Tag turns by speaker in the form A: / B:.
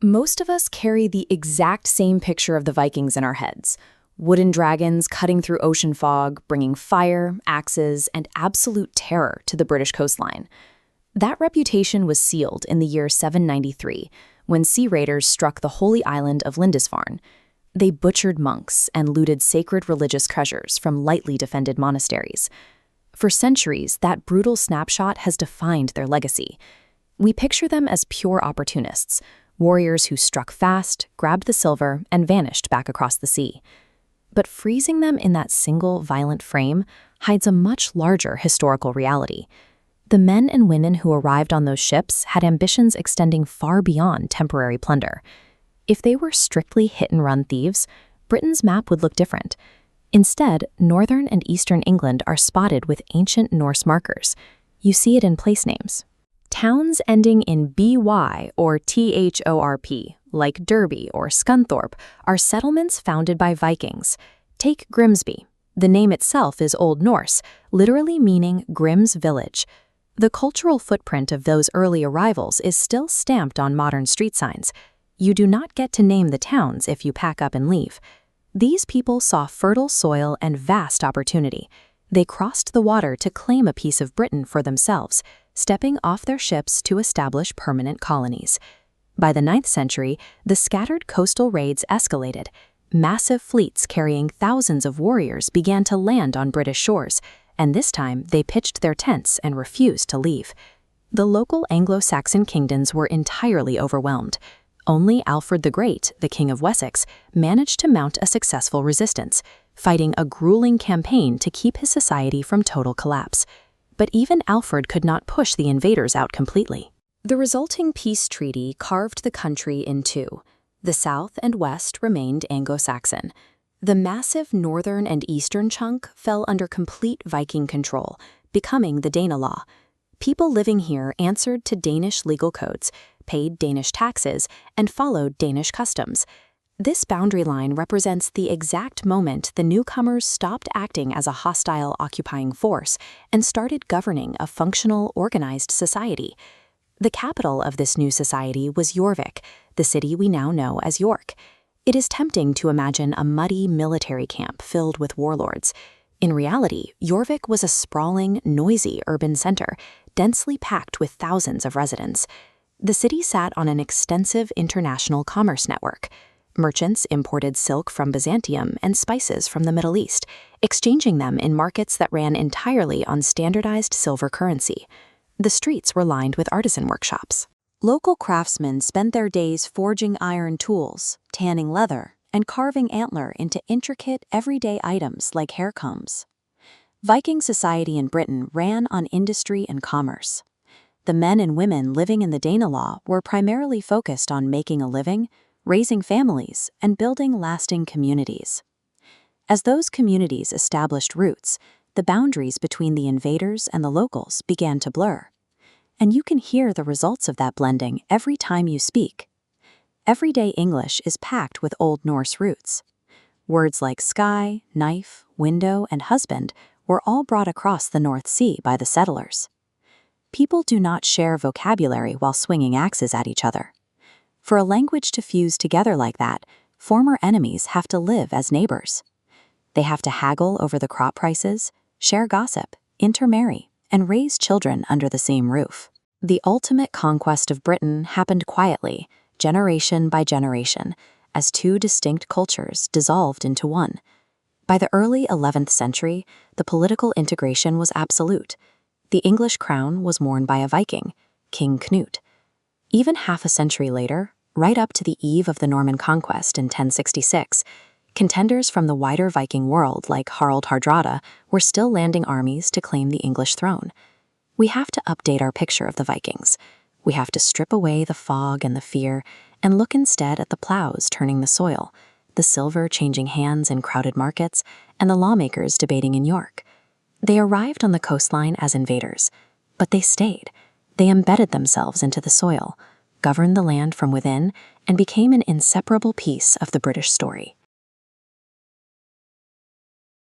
A: Most of us carry the exact same picture of the Vikings in our heads. Wooden dragons cutting through ocean fog, bringing fire, axes, and absolute terror to the British coastline. That reputation was sealed in the year 793, when sea raiders struck the holy island of Lindisfarne. They butchered monks and looted sacred religious treasures from lightly defended monasteries. For centuries, that brutal snapshot has defined their legacy. We picture them as pure opportunists, warriors who struck fast, grabbed the silver, and vanished back across the sea. But freezing them in that single violent frame hides a much larger historical reality. The men and women who arrived on those ships had ambitions extending far beyond temporary plunder. If they were strictly hit-and-run thieves, Britain's map would look different. Instead, northern and eastern England are spotted with ancient Norse markers. You see it in place names. Towns ending in BY or THORP, like Derby or Scunthorpe, are settlements founded by Vikings. Take Grimsby. The name itself is Old Norse, literally meaning Grim's village. The cultural footprint of those early arrivals is still stamped on modern street signs. You do not get to name the towns if you pack up and leave. These people saw fertile soil and vast opportunity. They crossed the water to claim a piece of Britain for themselves, stepping off their ships to establish permanent colonies. By the 9th century, the scattered coastal raids escalated. Massive fleets carrying thousands of warriors began to land on British shores, and this time they pitched their tents and refused to leave. The local Anglo-Saxon kingdoms were entirely overwhelmed. Only Alfred the Great, the King of Wessex, managed to mount a successful resistance, fighting a grueling campaign to keep his society from total collapse. But even Alfred could not push the invaders out completely. The resulting peace treaty carved the country in two. The south and west remained Anglo-Saxon. The massive northern and eastern chunk fell under complete Viking control, becoming the Danelaw. People living here answered to Danish legal codes, paid Danish taxes, and followed Danish customs. This boundary line represents the exact moment the newcomers stopped acting as a hostile occupying force and started governing a functional, organized society. The capital of this new society was Jorvik, the city we now know as York. It is tempting to imagine a muddy military camp filled with warlords. In reality, Jorvik was a sprawling, noisy urban center, densely packed with thousands of residents. The city sat on an extensive international commerce network. Merchants imported silk from Byzantium and spices from the Middle East, exchanging them in markets that ran entirely on standardized silver currency. The streets were lined with artisan workshops. Local craftsmen spent their days forging iron tools, tanning leather, and carving antler into intricate, everyday items like hair combs. Viking society in Britain ran on industry and commerce. The men and women living in the Danelaw were primarily focused on making a living, raising families, and building lasting communities. As those communities established roots, the boundaries between the invaders and the locals began to blur. And you can hear the results of that blending every time you speak. Everyday English is packed with Old Norse roots. Words like sky, knife, window, and husband were all brought across the North Sea by the settlers. People do not share vocabulary while swinging axes at each other. For a language to fuse together like that, former enemies have to live as neighbors. They have to haggle over the crop prices, share gossip, intermarry, and raise children under the same roof. The ultimate conquest of Britain happened quietly, generation by generation, as two distinct cultures dissolved into one. By the early 11th century, the political integration was absolute. The English crown was worn by a Viking, King Knut. Even half a century later, right up to the eve of the Norman conquest in 1066, contenders from the wider Viking world like Harald Hardrada were still landing armies to claim the English throne. We have to update our picture of the Vikings. We have to strip away the fog and the fear and look instead at the plows turning the soil, the silver changing hands in crowded markets, and the lawmakers debating in York. They arrived on the coastline as invaders, but they stayed. They embedded themselves into the soil, governed the land from within, and became an inseparable piece of the British story.